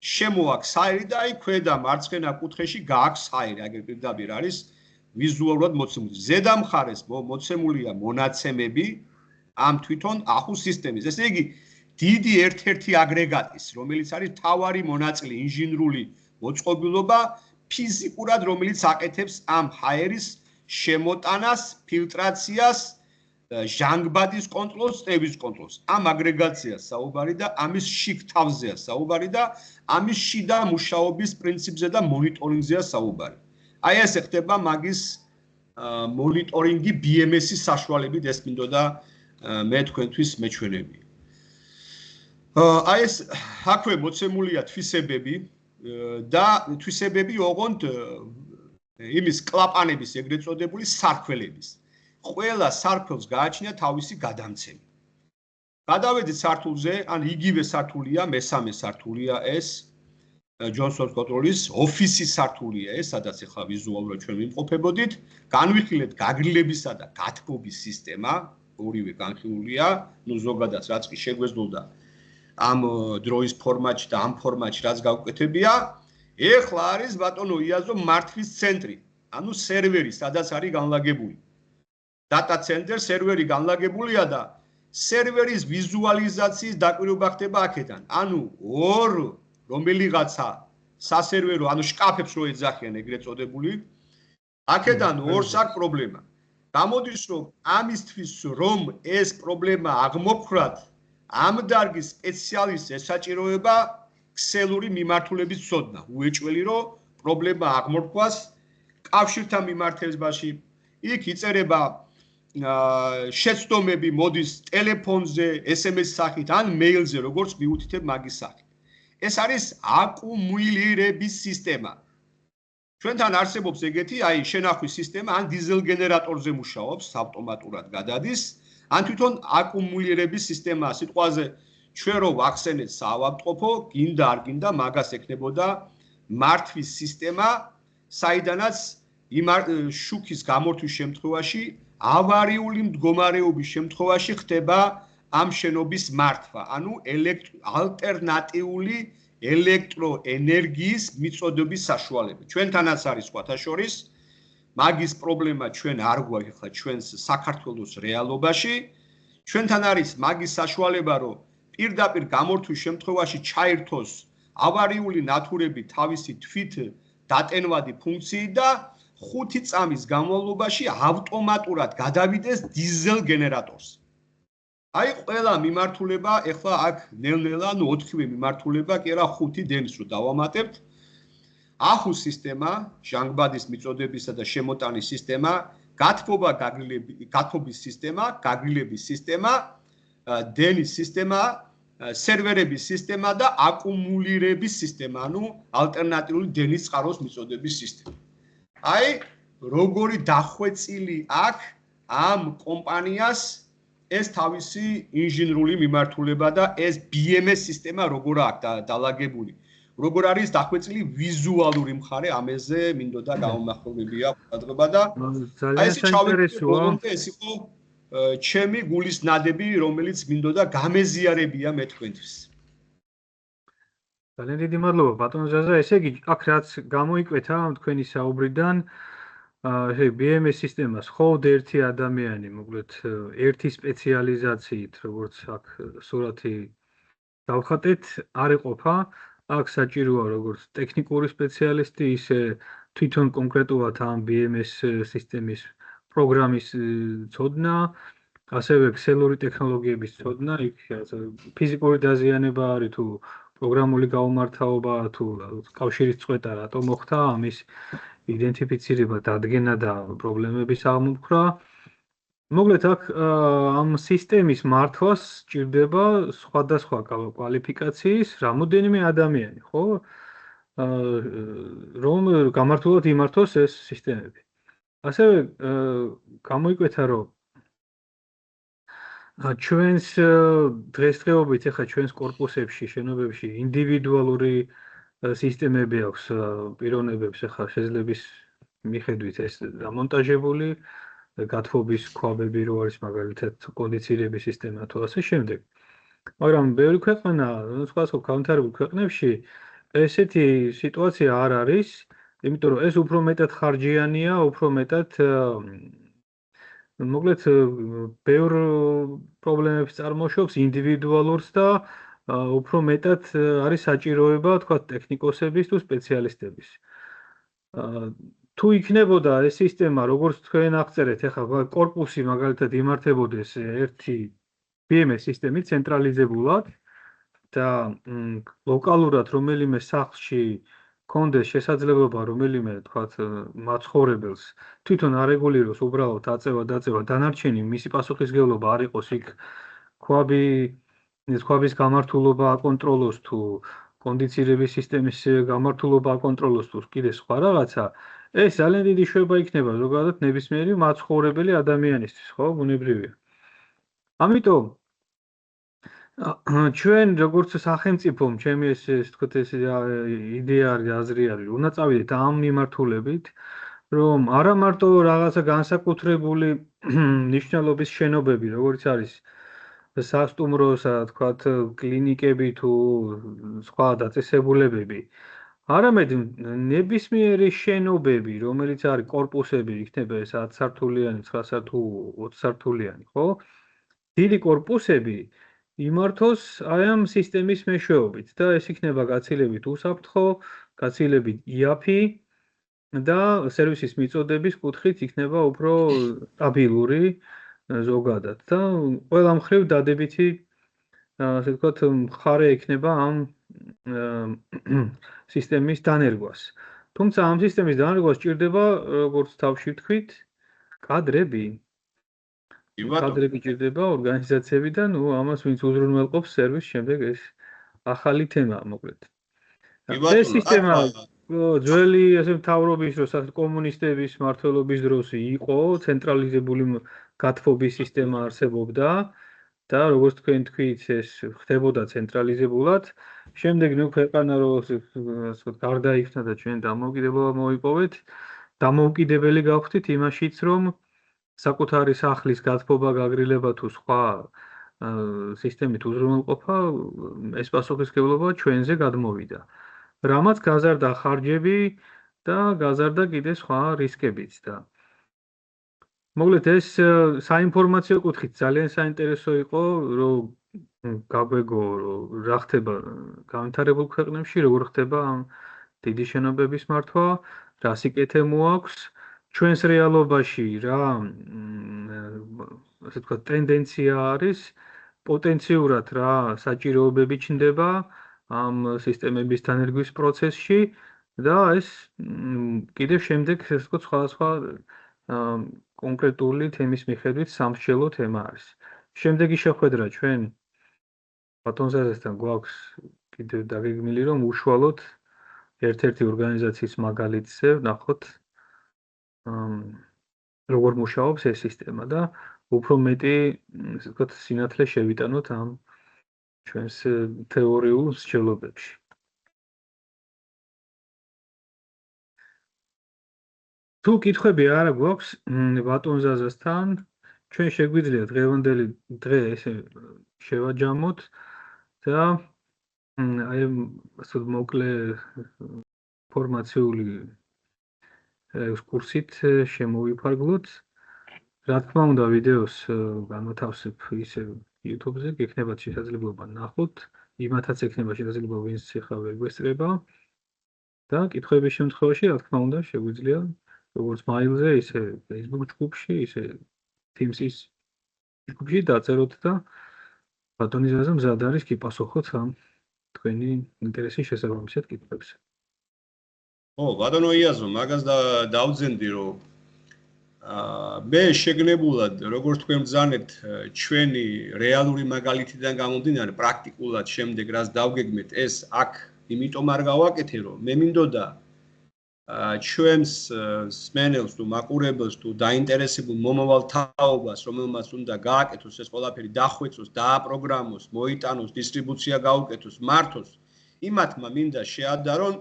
შემოაქვს ჰაერი და აი ქვედა მარცხენა კუთხეში გააქვს ჰაერი, აგერ პირდაპირ არის ვიზუალურად მოცემული. ზედა მხარეს მოცემულია მონაცემები ამ თვითონ ახუ სისტემის. ესე იგი, დიდი ერთ-ერთი აგრეგატის, რომელიც არის მთავარი მონაწილე, ინჟინრული მოწყობილობა, ფიზიკურად რომელიც აკეთებს ამ ჰაერის შემოტანას, ფილტრაციას, ჟანგბადის კონტროლს, წევის კონტროლს. ამ აგრეგაციას საუბარი და ამის შიგ თავზეა საუბარი და ამის შიდა მუშაობის პრინციპზე და მონიტორინგზეა საუბარი. აი ესე ხდება მაგის მონიტორინგი BMS-ის საშუალებით ეს მინდოდა მე თქვენთვის მეჩვენებია. აი ეს აქვე მოცემულია თვისებები და თვისებები ოღონდ იმის კლაპანების ეგრეთ წოდებული სარქველების. ყველა სარქველს გააჩნია თავისი გადამცემი. გადავედით სართულზე, ან იგივე სართულია, მესამე სართულია ეს ჯონსონს კონტროლის ოფისის სართულია ეს, სადაც ახლა ვიზუალურად ჩვენ ვიმყოფებოდით. განვიხილეთ გაგრილებისა და გათბობის სისტემა, ორივე განხილულია, ну ზოგადად რაც კი შეგვეძლო და ამ დროის ფორმატში და ამ ფორმატში რაც გავკვეთებია, ეხლა არის ბატონო იაზო მართვის ცენტრი, ანუ სერვერი, სადაც არის განლაგებული. Data center სერვერი განლაგებულია და სერვერის ვიზუალიზაციის დაკვირვება ხდება აქედან. ანუ ორ რომელიღაცა სასერვერო, ანუ შკაფებს რო ეძახიან ეგრეთ წოდებული, აქედან ორს აქვს პრობლემა. გამოდის რომ ამისთვის რომ ეს პრობლემა აღმოფხვრათ, ამ დარგის სპეციალისტს ესაჭიროება ქსელური მიმართულების ცოდნა. უეჭველი რომ პრობლემა აღმოფხვას კავშირთან მიმართებაში, იქ იწერება შეცდომები მოდის ტელეფონზე, SMS სახით ან მეილზე, როგორც მიუთითებ მაგის სახით. ეს არის აკუმულირების სისტემა. ჩვენთან არსებობს ეგეთი, აი, შენახვის სისტემა, ან დიზელ გენერატორზე მუშაობს, ავტომატურად გადადის, ან თვითონ აკუმულირების სისტემაა. სიტყვაზე ჩვენ რო ვახსენეთ საავადმყოფო, გინდა არ გინდა, მაგას ექნებოდა მართვის სისტემა, საიდანაც შუქის გამორთვის შემთხვევაში, ავარიული მდგომარეობის შემთხვევაში ხდება ამ შენობის მართვა, ანუ ალტერნატიული ელექტროენერგიის მიწოდების საშუალება. ჩვენთანაც არის სხვათა შორის, მაგის პრობლემა ჩვენ არ გვაქვს ახლა ჩვენს საქართველოს რეალობაში. ჩვენთან არის მაგის საშუალება, რომ პირდაპირ გამორთვის შემთხვევაში ჩაირთოს ავარიული ნათურები თავისი თვით დატენვადი ფუნქციით და 5 წამის განმავლობაში ავტომატურად გადავიდეს დიზელ გენერატორს. აი ყველა მიმართულება ეხლა აქ ნელ-ნელა, ანუ 4-ვე მიმართულება, კი არა 5 დენის რო დავამატებთ. ახუს სისტემა, ჟანგბადის მიწოდებისა და შემოტანის სისტემა, გათბობის სისტემა, გაგრილების სისტემა, დენის სისტემა, სერვერების სისტემა და აკუმულირების სისტემა, ანუ ალტერნატიული დენის წყაროს მიწოდების სისტემა. აი, როგორი დახვეწილი აქვს ამ კომპანიას ეს თავისი ინჟინრული მიმართულება და ეს BMS სისტემა როგორ აქვს დალაგებული. როგორ არის დახვეწილი ვიზუალური მხარე, ამაზე მინდოდა გამომახვილებია ყურადღება და ძალიან საინტერესოა. ეს იყო ჩემი გულის ნადები, რომელიც მინდოდა გამეზიარებია მე თქვენთვის. ძალიან დიდი მადლობა ბატონო ზაზა, ესე იგი აქ რაც გამოიკვეთა თქვენი საუბრიდან, BMS სისტემას ხოვდა ერთი ადამიანი, მოკლედ ერთი სპეციალიზაციით, როგორც აქ სურათი დავხატეთ, არ იყოფა. აქ საჭიროა როგორც ტექნიკური სპეციალისტი, ისე თვითონ კონკრეტულად ამ BMS სისტემის პროგრამის ცოდნა, ასევე ქსელური ტექნოლოგიების ცოდნა, იქ ფიზიკური დაზიანება არის თუ პროგრამული გაუმართავობა, თუ კავშირის წყვეტა რატო მოხდა, ამის იდენტიფიცირება, დადგენა და პრობლემების აღმოფხვრა. მოკლედ აქ ამ სისტემის მართვას სჭირდება სხვადასხვა კვალიფიკაციის რამოდენიმე ადამიანი, ხო? რომ გამართულად იმართოს ეს სისტემები. ასევე გამოიკვეთა, რომ ჩვენს დღესდღეობით ახლა ჩვენს კორპუსებში, შენობებში ინდივიდუალური სისტემები აქვს პიროვნებებს, ახლა შეძლების მიხედვით ეს დამონტაჟებული გათბობის ქვაბები რო არის მაგალითად კონდიცირების სისტემა თუ ასე შემდეგ. მაგრამ ბევრი ქვეყანა, სხვადასხვა განვითარებულ ქვეყნებში ესეთი სიტუაცია არ არის, იმიტომ რომ ეს უფრო მეტად ხარჯიანია, უფრო მეტად მოკლედ ბევრ პრობლემებს წარმოშობს ინდივიდუალურს და უფრო მეტად არის საჭიროება, თქვა, ტექნიკოსების თუ სპეციალისტების. თუ იქნებოდა ეს სისტემა, როგორც თქვენ აღწერეთ, ახლა კორპუსი მაგალითად იმართებოდეს ერთი BMS სისტემით ცენტრალიზებულად და ლოკალურად რომელიმე სახლში კონდეს შესაძლებლობა რომელიმე, თქვათ, მაცხოვრებელს თვითონ არეგულიროს უბრალოდ აწევა დანარჩენი მისი პასუხისმგებლობა არ იყოს იქ ქვაბის გამართულობა აკონტროლოს თუ კონდიცირების სისტემის გამართულობა აკონტროლოს თუ კიდე სხვა რაღაცა, ეს ძალიან დიდი შვება იქნება ზოგადად ნებისმიერი მაცხოვრებელი ადამიანისთვის, ხო, ბუნებრივია. ამიტომ ჩვენ როგორც სახელმწიფომ, ჩემი ეს თქვათ ეს იდეა არის, აზრი არის, უნდა წავიდეთ ამ მიმართულებით, რომ არა მარტო რაღაცა განსაკუთრებული ნიშნულობის შენობები, როგორც არის სასტუმრო, თქვათ, კლინიკები თუ სხვა დაწესებულებები, არამედ ნებისმიერი შენობები, რომელიც არის კორპუსები, იქნება ეს 10 სართულიანი, 9 თუ 20 სართულიანი, ხო? დიდი კორპუსები იმართოს აი ამ სისტემის მეშვეობით და ეს იქნება გაცილებით უსაფრთხო, გაცილებით იაფი და სერვისის მიწოდების კუთხით იქნება უფრო სტაბილური ზოგადად და ყველა მხრივ დადებითი ასე ვთქვათ მხარე ექნება ამ სისტემის დანერგვას. თუმცა ამ სისტემის დანერგვას სჭირდება, როგორც თავში ვთქვით, კადრები. კადრები ჭირდება ორგანიზაციები და ნუ ამას ვინც უზრუნველყოფს სერვისს შემდეგ ეს ახალი თემაა მოკლედ. ეს სისტემა ძველი ასე მთავრობის დროს კომუნისტების მმართველობის დროს იყო ცენტრალიზებული გათბობის სისტემა არსებობდა და როგორც თქვენ თქვით ეს ხდებოდა ცენტრალიზებულად. შემდეგ ნუ ქვეყანა რო ასე ვთქვათ გარდაიქმნა და ჩვენ დამოუკიდებლობა მოვიპოვეთ, დამოუკიდებელი გავხდით იმაშიც რომ საკუთარი სახლის გათბობა, გაგრილება თუ სხვა სისტემით უზრუნველყოფა ეს პასუხისმგებლობა ჩვენზე გადმოვიდა. რამაც გაზარდა ხარჯები და გაზარდა კიდე სხვა რისკებიც და მოკლედ ეს საინფორმაციო კუთხით ძალიან საინტერესო იყო, რომ გაგვეგო, რომ რა ხდება განვითარებულ ქვეყნებში, როგორ ხდება ამ დიდი შენობების მართვა, რა სიკეთე მოაქვს ჩვენს რეალობაში, რა ასე ვთქვათ, ტენდენცია არის, პოტენციურად რა საჭიროებები ჩნდება ამ სისტემების დანერგვის პროცესში და ეს კიდევ შემდეგ ასე ვთქვათ, სხვადასხვა კონკრეტული თემის მიხედვით სამსჯელო თემა არის. შემდეგი შეხვედრა ჩვენ ბატონზადესთან გვაქვს კიდევ დაგეგმილი, რომ უშუალოდ ერთ-ერთი ორგანიზაციის მაგალითზე ვნახოთ როგორ მუშაობს ეს სისტემა და უფრო მეტი ასე ვთქვათ, სინათლე შევიტანოთ ამ ჩვენს თეორიულ მსჯელობებში. თუ კითხვები არა გვაქვს ბატონზაზასთან, ჩვენ შეგვიძლია დღევანდელი დღე ესე შევაჯამოთ და აი ასე მოკლე ინფორმაციული ექსკურსით შემოვიფარგლოთ. რა თქმა უნდა, ვიდეოს განვათავსებ ისე YouTube-ზე, გექნებათ შესაძლებლობა ნახოთ, იმათაც ექნება შესაძლებლობა, ვინც ეხლა გვესწრება და კითხვების შემთხვევაში, რა თქმა უნდა, შეგვიძლია როგორც მაილზე, ისე Facebook ჯგუფში, ისე Teams-ის ჯგუფში დაწეროთ და ბატონიზაზე მზად არის კი პასუხოთ ამ თქვენი ინტერესის შესაბამისად კითხვებს. ო, ბატონო იაზო, მაგას დავძენდი, რომ მე შეგნებულად, როგორც თქვენ ბრძანეთ, ჩვენი რეალური მაგალითიდან გამომდინარე, პრაქტიკულად შემდეგ რაც დავგეგმეთ, ეს აქ იმიტომ არ გავაკეთე, რომ მე მინდოდა ჩვენს სმენელს თუ მაყურებელს თუ დაინტერესებულ მომავალ თაობას, რომელმაც უნდა გააკეთოს ეს ყველაფერი, დახვეწოს, დააპროგრამოს, მოიტანოს, დისტრიბუცია გაუკეთოს, მართოს, იმათმა მინდა შეადარონ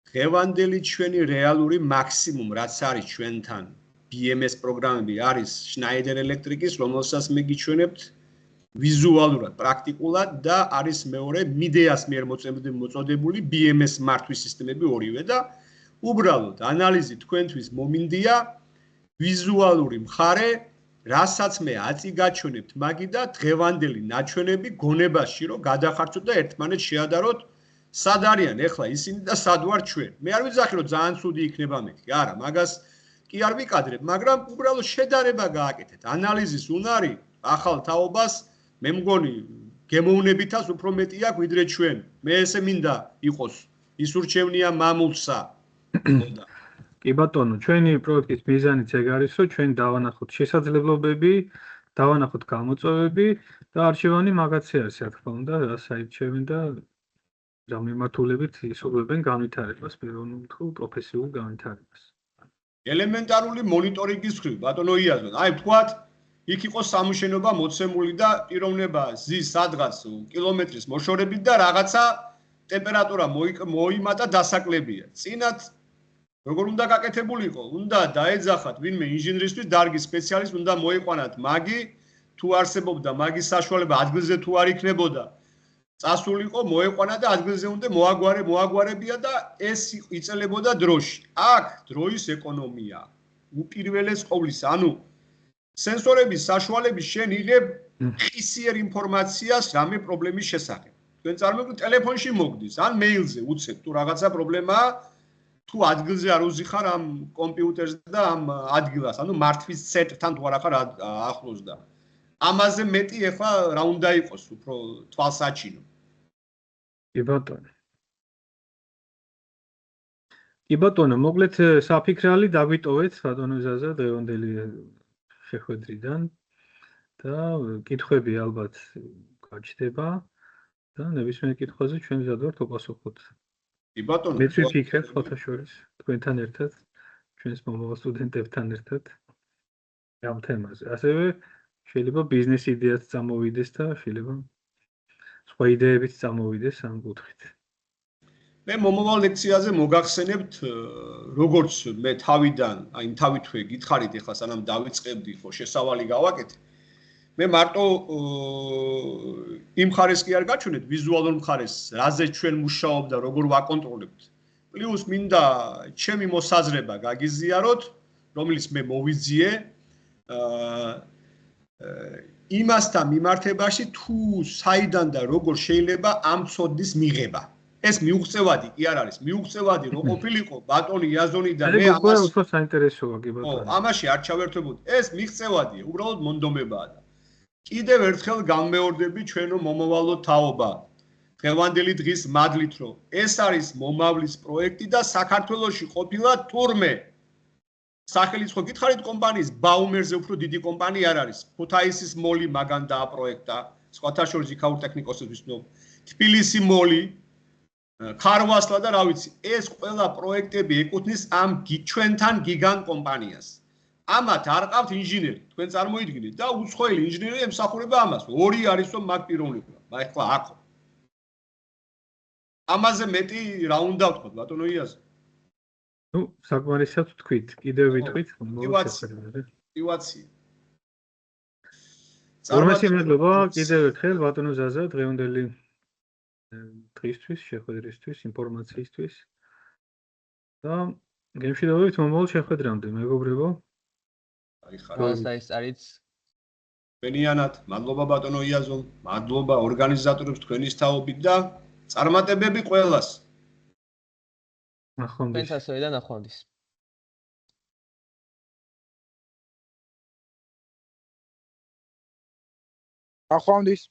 დღევანდელი ჩვენი რეალური მაქსიმუმ, რაც არის ჩვენთან BMS პროგრამები არის Schneider Electric-ის, რომელსაც მე გიჩვენებთ ვიზუალურად, პრაქტიკულად და არის მეორე MIDEA-ს მიერ მოწოდებული BMS მართვის სისტემები ორივე და უბრალოდ ანალიზი თქვენთვის მომინდია ვიზუალური მხარე, რასაც მე აწი გაჩვენებთ მაგი და დღევანდელი ნაჩვენები გონებაში რომ გადახარჯოთ და ერთმანეთს შეადაროთ სად არიან ეხლა ისინი და სად ვარ ჩვენ. მე არ ვიძახი რომ ძალიან ცუდი იქნება მეთქი, არა, მაგას კი არ ვიკადრებ, მაგრამ უბრალოდ შედარება გააკეთეთ. ანალიზის უნარი ახალ თაობას მე მგონი გემოვნებითაც უფრო მეტი აქვს ვიდრე ჩვენ. მე ესე მინდა იყოს. ის ურჩევნია მამულსა. კი ბატონო, ჩვენი პროექტის მიზანიც ეგ არის, რომ ჩვენ დავანახოთ შესაძლებლობები, დავანახოთ გამოწვევები და არჩევანი მაგაცი არის, რა თქმა უნდა, რას აირჩევენ და რა მიმართულებით ისურვებენ განვითარებას, პიროვნულ თუ პროფესიულ განვითარებას. ელემენტარული მონიტორინგის ხრივ, ბატონო იაზო, აი ვთქვათ, იქ იყოს სამუშენობა მოცემული და პიროვნება ზის სადღაც კილომეტრის მოშორებით და რაღაცა ტემპერატურა მოიმატა დასაკლებია. წინათ როგორ უნდა გაკეთებულიყო? უნდა დაეძახათ ვინმე ინჟინერისთვის დარგის სპეციალისტ უნდა მოიყვანათ მაგი, თუ არსებობდა მაგის საშუალება ადგილზე თუ არ იქნებოდა. წასულიყო, მოეყვანა და ადგილზე უნდა მოაგვარებია და ეს იწელებოდა დროში. აქ დროის ეკონომია. უპირველეს ყოვლისა, ანუ სენსორების საშუალების შენ იღებ ყისიერ ინფორმაციას რამე პრობლემის შესახებ. თქვენ წარმოგიდგენთ ტელეფონში მოგდის, ან მეილზე უცებ თუ რაღაცა პრობლემაა, თუ ადგილზე არ უზიხარ ამ კომპიუტერს და ამ ადგილას, ანუ მართვის ცენტრთან თუ არ ახარ ახლოს და ამაზე მეტი ეხლა რა უნდა იყოს უფრო თვალსაჩინო. კი ბატონო. კი ბატონო, მოკლედ საფიქრალი დაგვიტოვეთ ბატონო ზაზა დღევანდელი შეხვედრიდან და კითხვები ალბათ გაჩნდება და ნებისმიერ კითხვაზე ჩვენ მზად ვართ უპასუხოთ. კი ბატონო. მეც ვიფიქრებ ხოთა შორის თქვენთან ერთად, ჩვენს მომავალ სტუდენტებთან ერთად ამ თემაზე. ასევე შეიძლება ბიზნეს იდეაც წამოვიდეს და შეიძლება სხვა იდეებიც წამოვიდეს ამ კუთხით. მე მომავალ ლექციაზე მოგახსენებთ როგორც მე თავიდან, აი თავითვე გითხარით ეხლა სანამ დავიწყებდი ხო შესავალი გავაკეთე. მე მარტო იმ მხარეს კი არ გაჩვენეთ ვიზუალურ მხარეს, რაზე ჩვენ მუშაობ და როგორ ვაკონტროლებთ. პლუს მინდა ჩემი მოსაზრება გაგიზიაროთ, რომელიც მე მოვიძიე იმასთან მიმართებაში თუ საიდან და როგორ შეიძლება ამ ცოდნის მიღება. ეს მიუღწევადი კი არ არის, მიუღწევადი რო ყოფილიყო ბატონი იაზონი და მე ამას უფრო საინტერესოა კი ბატონო. ამაში არ ჩავერთვებოდი. ეს მიღწევადია, უბრალოდ მონდომებაა და კიდევ ერთხელ განმეორდები ჩვენო მომავალო თაობა. დღევანდელი დღის მადლით რომ ეს არის მომავლის პროექტი და საქართველოში ყოფილა თურმე სახელიც ხო გითხარით კომპანიის ბაუმერზე უფრო დიდი კომპანია არ არის. ქუთაისის მოლი მაგან დააპროექტა, სხვათა შორის იქაურ ტექნიკოსებს ვისნობ. თბილისი მოლი, ქარვასლა და რა ვიცი, ეს ყველა პროექტები ეკუთვნის ამ ჩვენთან გიგანტ კომპანიას. ამათ არ ყავთ ინჟინერი, თქვენ წარმოიდგინეთ და უცხოელი ინჟინერი ემსახურება ამას. ორი არისო მაგ პიროვნება. ახლა აქ. ამაზე მეტი რა უნდა ვთქვა ბატონო იაზო? ნუ საკმარისად თქვით, კიდევ ვიტყვით მოვაცხადე. ივაცი. ორმოცი მადლობა კიდევ ერთხელ ბატონო ზაზა დღევანდელი დღისთვის, შეხვედრისთვის, ინფორმაციისთვის. და გემშვიდობებით მომავალ შეხვედრამდე, მეგობრებო. აი ხარ. ბენიანად, მადლობა ბატონო იაზო, მადლობა ორგანიზატორებს თქვენის თაობით და წარმატებები ყველას. ნახვამდის. თქვენთასვე და ნახვამდის. ნახვამდის.